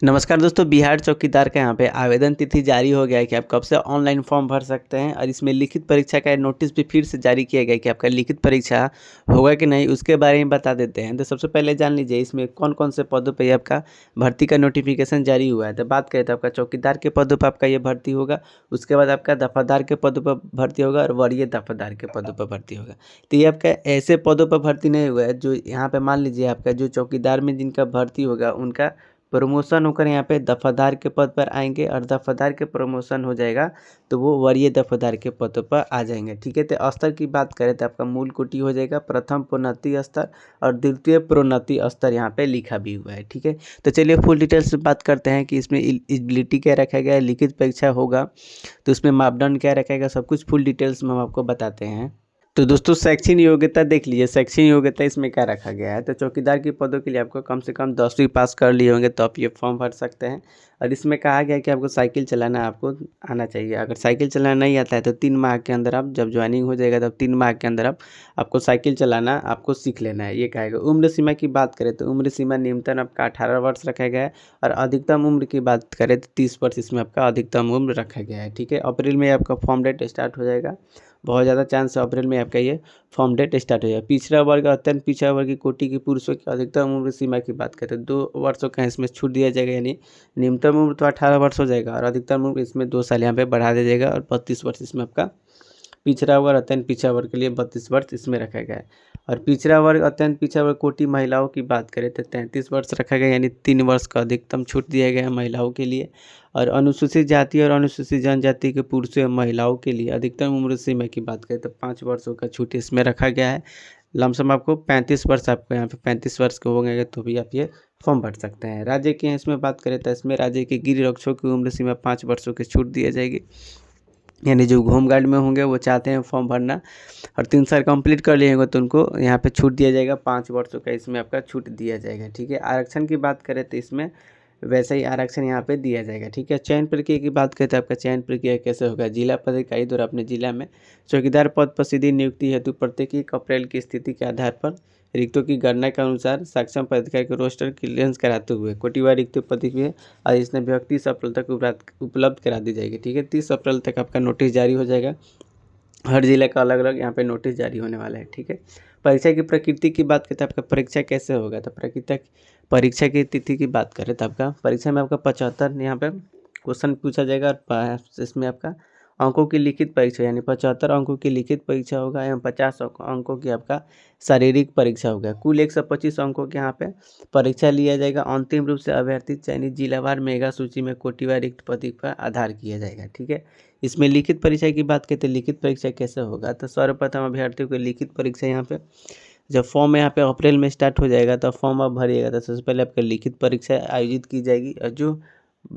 नमस्कार दोस्तों, बिहार चौकीदार का यहाँ पे आवेदन तिथि जारी हो गया है कि आप कब से ऑनलाइन फॉर्म भर सकते हैं और इसमें लिखित परीक्षा का नोटिस भी फिर से जारी किया गया है कि आपका लिखित परीक्षा होगा कि नहीं, उसके बारे में बता देते हैं। तो सबसे पहले जान लीजिए इसमें कौन कौन से पदों पे आपका भर्ती का नोटिफिकेशन जारी हुआ है। तो बात करें तो आपका चौकीदार के पदों पर आपका ये भर्ती होगा, उसके बाद आपका दफादार के पदों पर भर्ती होगा और वरीय दफादार के पदों पर भर्ती होगा। तो ये आपका ऐसे पदों पर भर्ती नहीं हुआ है जो यहाँ पे मान लीजिए आपका जो चौकीदार में जिनका भर्ती होगा उनका प्रमोशन होकर यहाँ पे दफादार के पद पर आएंगे और दफादार के प्रमोशन हो जाएगा तो वो वरीय दफादार के पदों पर आ जाएंगे। ठीक है, तो स्तर की बात करें तो आपका मूल कोटि हो जाएगा प्रथम प्रोन्नति स्तर और द्वितीय प्रोन्नति स्तर यहाँ पे लिखा भी हुआ है। ठीक है, तो चलिए फुल डिटेल्स से बात करते हैं कि इसमें एलिजिबिलिटी क्या रखा गया है, लिखित परीक्षा होगा तो उसमें मापदंड क्या रखा गया, सब कुछ फुल डिटेल्स में हम आपको बताते हैं। तो दोस्तों शैक्षणिक योग्यता देख लीजिए, शैक्षणिक योग्यता इसमें क्या रखा गया है। तो चौकीदार के पदों के लिए आपको कम से कम 10वीं पास कर लिए होंगे तो आप ये फॉर्म भर सकते हैं। और इसमें कहा गया है कि आपको साइकिल चलाना आपको आना चाहिए। अगर साइकिल चलाना नहीं आता है तो 3 माह के अंदर आप जब ज्वाइनिंग हो जाएगा तब 3 माह के अंदर आपको साइकिल चलाना आपको सीख लेना है, ये कहेगा। उम्र सीमा की बात करें तो उम्र सीमा न्यूनतम आपका 18 वर्ष रखा गया है और अधिकतम उम्र की बात करें तो 30 वर्ष इसमें आपका अधिकतम उम्र रखा गया है। ठीक है, अप्रैल में आपका फॉर्म डेट स्टार्ट हो जाएगा, बहुत ज़्यादा चांस है अप्रैल में आपका ये फॉर्म डेट स्टार्ट हो जाएगा। पिछड़ा वर्ग अत्यंत पिछड़ा वर्ग की कोटि के पुरुषों की अधिकतम उम्र सीमा की बात करें तो 2 वर्षों का इसमें छूट दिया जाएगा, यानी न्यूनतम उम्र तो 18 वर्ष हो जाएगा और अधिकतम उम्र इसमें 2 साल यहाँ पे बढ़ा दिया जाएगा और 32 वर्ष इसमें आपका पिछड़ा वर्ग अत्यंत पिछड़ा वर्ग के लिए 32 वर्ष इसमें रखा गया है। और पिछड़ा वर्ग अत्यंत पिछड़ा वर्ग कोटि महिलाओं की बात करें तो 33 वर्ष रखा गया, यानी 3 वर्ष का अधिकतम छूट दिया गया है महिलाओं के लिए। और अनुसूचित जाति और अनुसूचित जनजाति के पुरुषों एवं महिलाओं के लिए अधिकतम उम्र सीमा की बात करें तो 5 वर्षों का छूट इसमें रखा गया है। लमसम आपको 35 वर्ष आपको यहाँ पे 35 वर्ष के होंगे तो भी आप ये फॉर्म भर सकते हैं। राज्य की इसमें बात करें तो इसमें राज्य के गृह रक्षकों की उम्र सीमा 5 वर्षों की छूट दी जाएगी, यानी जो होमगार्ड में होंगे वो चाहते हैं फॉर्म भरना और 3 साल कंप्लीट कर लिए होंगे तो उनको यहाँ पे छूट दिया जाएगा, 5 वर्षों का इसमें आपका छूट दिया जाएगा। ठीक है, आरक्षण की बात करें तो इसमें वैसा ही आरक्षण यहाँ पे दिया जाएगा। ठीक है, चयन प्रक्रिया की बात करें तो आपका चयन प्रक्रिया कैसे होगा, जिला पदाधिकारी द्वारा अपने जिला में चौकीदार पद पर सीधी नियुक्ति हेतु प्रत्येक 1 अप्रैल की स्थिति के आधार पर रिक्तों की गणना के अनुसार सक्षम पदाधिकारी को रोस्टर क्लियरेंस कराते हुए कोटिवार रिक्तों पद की और इसमें विभाग 30 अप्रैल तक उपलब्ध करा दी जाएगी। ठीक है, 30 अप्रैल तक आपका नोटिस जारी हो जाएगा, हर जिले का अलग अलग यहाँ पे नोटिस जारी होने वाला है। ठीक है, परीक्षा की प्रकृति की बात करें तो आपका परीक्षा कैसे होगा, तो परीक्षा की तिथि की बात करें तो आपका परीक्षा में आपका 75 यहाँ पे क्वेश्चन पूछा जाएगा और इसमें आपका अंकों की लिखित परीक्षा यानी 75 अंकों की लिखित परीक्षा होगा एवं 50 अंकों की आपका शारीरिक परीक्षा होगा। कुल 125 अंकों के यहाँ पे परीक्षा लिया जाएगा। अंतिम रूप से अभ्यर्थी चयनित जिलावार मेगा सूची में कोटिवार रिक्त पद पर आधार किया जाएगा। ठीक है, इसमें लिखित परीक्षा की बात करते हैं, लिखित परीक्षा कैसे होगा, तो सर्वप्रथम अभ्यर्थियों को लिखित परीक्षा यहाँ पे जब फॉर्म यहाँ पे अप्रैल में स्टार्ट हो जाएगा तो फॉर्म आप भरिएगा तो सबसे पहले आपका लिखित परीक्षा आयोजित की जाएगी और जो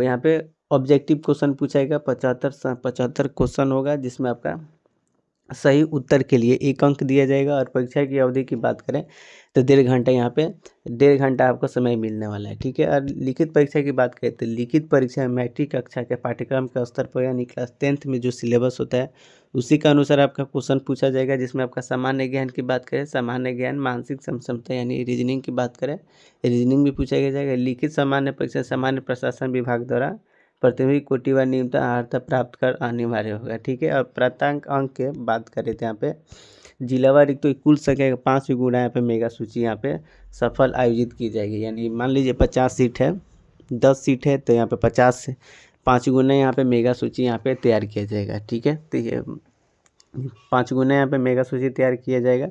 यहाँ पे ऑब्जेक्टिव क्वेश्चन पूछाएगा 75 क्वेश्चन होगा जिसमें आपका सही उत्तर के लिए 1 अंक दिया जाएगा। और परीक्षा की अवधि की बात करें तो 1.5 घंटा यहाँ पे 1.5 घंटा आपको समय मिलने वाला है। ठीक है, और लिखित परीक्षा की बात करें तो लिखित परीक्षा में मैट्रिक कक्षा के पाठ्यक्रम के स्तर पर यानी क्लास 10th में जो सिलेबस होता है उसी के अनुसार आपका क्वेश्चन पूछा जाएगा, जिसमें आपका सामान्य ज्ञान की बात करें सामान्य ज्ञान, मानसिक क्षमता यानी रीजनिंग की बात करें रीजनिंग भी पूछा जाएगा। लिखित सामान्य परीक्षा सामान्य प्रशासन विभाग द्वारा प्रतियोगी कोटि व न्यूनतम अर्हता प्राप्त कर अनिवार्य होगा। ठीक है, और प्राप्तांक अंक के बात करें तो यहाँ पे जिलावार रिक्त तो कुल संख्या 5 गुना यहाँ पे मेगा सूची यहाँ पे सफल आयोजित की जाएगी, यानी मान लीजिए 50 सीट है, 10 सीट है तो यहाँ पे 50 से 5 गुना यहाँ पे मेगा सूची यहाँ पे तैयार किया जाएगा। ठीक है, तो ये 5 गुना यहाँ पे मेगा सूची तैयार किया जाएगा।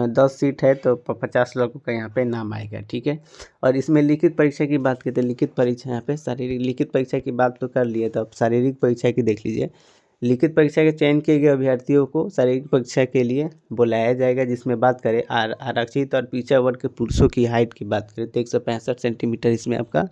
10 सीट है तो 50 लोगों का यहाँ पे नाम आएगा। ठीक है, और इसमें लिखित परीक्षा की बात करते हैं, लिखित परीक्षा यहाँ पे शारीरिक लिखित परीक्षा की बात तो कर लिए, तो अब शारीरिक परीक्षा की देख लीजिए। लिखित परीक्षा के चयन किए गए अभ्यर्थियों को शारीरिक परीक्षा के लिए बुलाया जाएगा, जिसमें बात करें आरक्षित और पिछड़ा वर्ग के पुरुषों की हाइट की बात करें तो 165 सेंटीमीटर इसमें आपका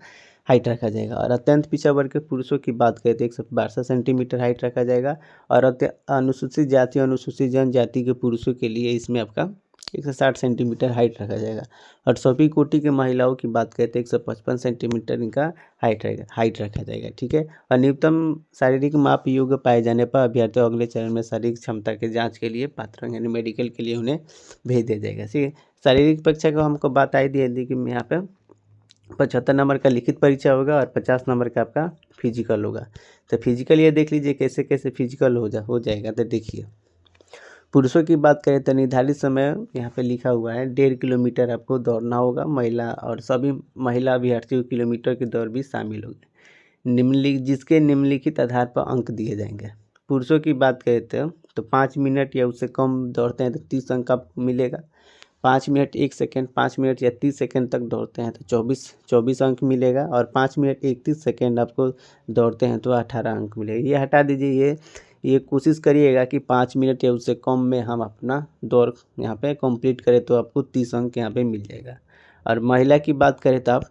हाइट रखा जाएगा। और अत्यंत पिछड़ा वर्ग के पुरुषों की बात करें तो 162 सेंटीमीटर हाइट रखा जाएगा। और अनुसूचित जाति और अनुसूचित जनजाति के पुरुषों के लिए इसमें आपका 160 सेंटीमीटर हाइट रखा जाएगा। और सभी कोटि के महिलाओं की बात करें तो 155 सेंटीमीटर इनका हाइट रखा जाएगा। ठीक है, और न्यूनतम शारीरिक माप योग्य पाए जाने पर अभ्यर्थी अगले चरण में शारीरिक क्षमता के जांच के लिए पात्र यानी मेडिकल के लिए उन्हें भेज दिया जाएगा। ठीक है, शारीरिक परीक्षा को हमको बात आई दी कि यहाँ पे 75 नंबर का लिखित परीक्षा होगा और 50 नंबर का आपका फिजिकल होगा। तो फिजिकल ये देख लीजिए कैसे कैसे फिजिकल हो जाएगा। तो देखिए पुरुषों की बात करें तो निर्धारित समय यहाँ पे लिखा हुआ है 1.5 किलोमीटर आपको दौड़ना होगा। महिला और सभी महिला अभ्यर्थियों किलोमीटर की दौड़ भी शामिल होगी। जिसके निम्नलिखित आधार पर अंक दिए जाएंगे। पुरुषों की बात करें तो 5 मिनट या उससे कम दौड़ते हैं तो 30 अंक आपको मिलेगा। 5 मिनट 1 सेकेंड 5 मिनट या 30 सेकेंड तक दौड़ते हैं तो 24 अंक मिलेगा। और 5 मिनट 31 सेकेंड आपको दौड़ते हैं तो 18 अंक मिलेगा। ये हटा दीजिए, ये कोशिश करिएगा कि 5 मिनट या उससे कम में हम अपना दौड़ यहाँ पे कंप्लीट करें तो आपको 30 अंक यहाँ पे मिल जाएगा। और महिला की बात करें तो आप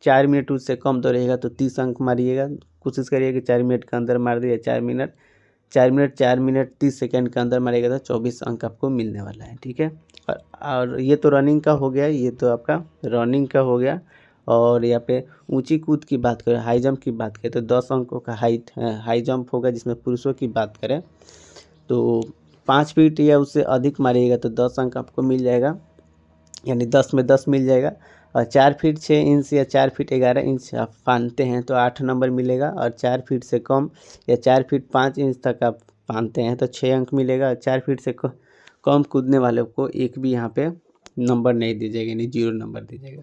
4 मिनट उससे कम दौड़ेगा तो 30 अंक मारिएगा। कोशिश करिएगा कि 4 मिनट के अंदर मार दिए। 4 मिनट 30 सेकेंड के अंदर मारेगा तो 24 अंक आपको मिलने वाला है। ठीक है। और ये तो रनिंग का हो गया, ये तो आपका रनिंग का हो गया। और यहाँ पे ऊंची कूद की बात करें, हाई जंप की बात करें तो 10 अंकों का हाई जंप होगा। जिसमें पुरुषों की बात करें तो 5 फीट या उससे अधिक मारिएगा तो 10 अंक आपको मिल जाएगा, यानी 10 में 10 मिल जाएगा। और 4 फीट 6 इंच या 4 फीट 11 इंच आप फानते हैं तो 8 नंबर मिलेगा। और 4 फीट से कम या 4 फीट 5 इंच तक आप फानते हैं तो 6 अंक मिलेगा। और 4 फीट से कम कूदने वाले को एक भी यहाँ पे नंबर नहीं दिया जाएगा, यानी 0 नंबर दिया जाएगा।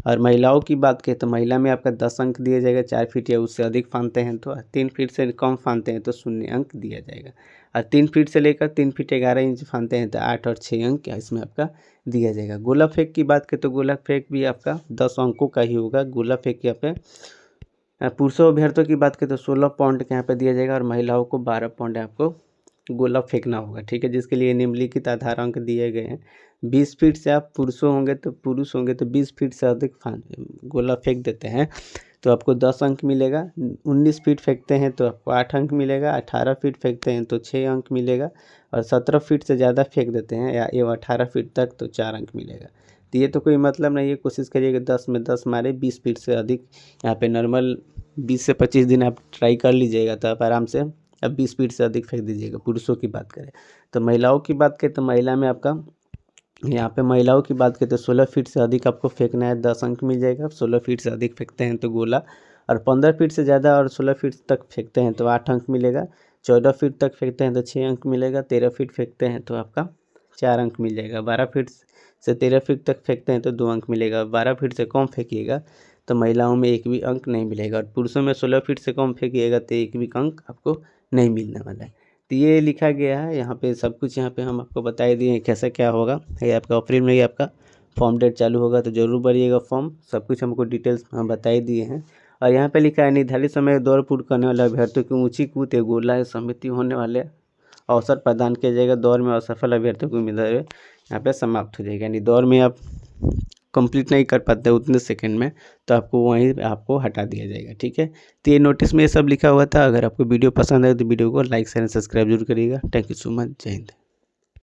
और महिलाओं की बात करें तो महिला में आपका 10 अंक दिया जाएगा। 4 फीट या उससे अधिक फानते हैं तो, 3 फीट से कम फानते हैं तो 0 अंक दिया जाएगा। और 3 फीट से लेकर 3 फीट 11 इंच फानते हैं तो 8 और 6 अंक इसमें आपका दिया जाएगा। गोला फेंक की बात करें तो गोला फेंक भी आपका 10 अंकों का ही होगा। गोला फेंक यहाँ पे पुरुषों अभ्यर्थियों की बात करें तो 16 पॉइंट के यहाँ पे दिया जाएगा। और महिलाओं को 12 पॉइंट आपको गोला फेंकना होगा। ठीक है, जिसके लिए निम्नलिखित आधार अंक दिए गए हैं। 20 फीट से आप पुरुष होंगे तो 20 फीट से अधिक गोला फेंक देते हैं तो आपको 10 अंक मिलेगा। 19 फीट फेंकते हैं तो आपको 8 अंक मिलेगा। 18 फीट फेंकते हैं तो 6 अंक मिलेगा। और 17 फीट से ज़्यादा फेंक देते हैं या 18 फीट तक तो 4 अंक मिलेगा। तो ये तो कोई मतलब नहीं है। कोशिश करिए कि 10 में 10 मारे। 20 फीट से अधिक यहाँ पे नॉर्मल 20 से 25 दिन आप ट्राई कर लीजिएगा तो आप आराम से अब 20 फीट से अधिक फेंक दीजिएगा। पुरुषों की बात करें तो महिलाओं की बात करें तो महिला में आपका यहाँ पे महिलाओं की बात करें तो 16 फीट से अधिक आपको फेंकना है, 10 अंक मिल जाएगा। 16 फीट से अधिक फेंकते हैं तो गोला। और 15 फीट से ज़्यादा और 16 फीट तक फेंकते हैं तो 8 अंक मिलेगा। 14 फीट तक फेंकते हैं तो 6 अंक मिलेगा। 13 फीट फेंकते हैं तो आपका 4 अंक मिल जाएगा। 12 फीट से 13 फीट तक फेंकते हैं तो 2 अंक मिलेगा। 12 फीट से कम फेंकिएगा तो महिलाओं में एक भी अंक नहीं मिलेगा। और पुरुषों में 16 फीट से कम फेंकिएगा तो एक भी अंक आपको नहीं मिलने वाला है। तो ये लिखा गया है यहाँ पे, सब कुछ यहाँ पे हम आपको बता ही दिए कैसे क्या होगा। ये आपका अप्रैल में ही आपका फॉर्म डेट चालू होगा तो ज़रूर भरिएगा फॉर्म। सब कुछ हमको डिटेल्स हम बता ही दिए हैं। और यहाँ पे लिखा है निर्धारित समय दौड़ पूर्ण करने वाले अभ्यर्थियों की ऊंची कूद या गोला समिति होने वाले अवसर प्रदान किया जाएगा। दौड़ में असफल अभ्यर्थियों को उम्मीदवार यहाँ पे समाप्त हो जाएगा। यानी दौड़ में आप कंप्लीट नहीं कर पाते उतने सेकंड में तो आपको वहीं आपको हटा दिया जाएगा। ठीक है, तो ये नोटिस में ये सब लिखा हुआ था। अगर आपको वीडियो पसंद आए तो वीडियो को लाइक शेयर सब्सक्राइब जरूर करिएगा। Thank you so much. जय हिंद।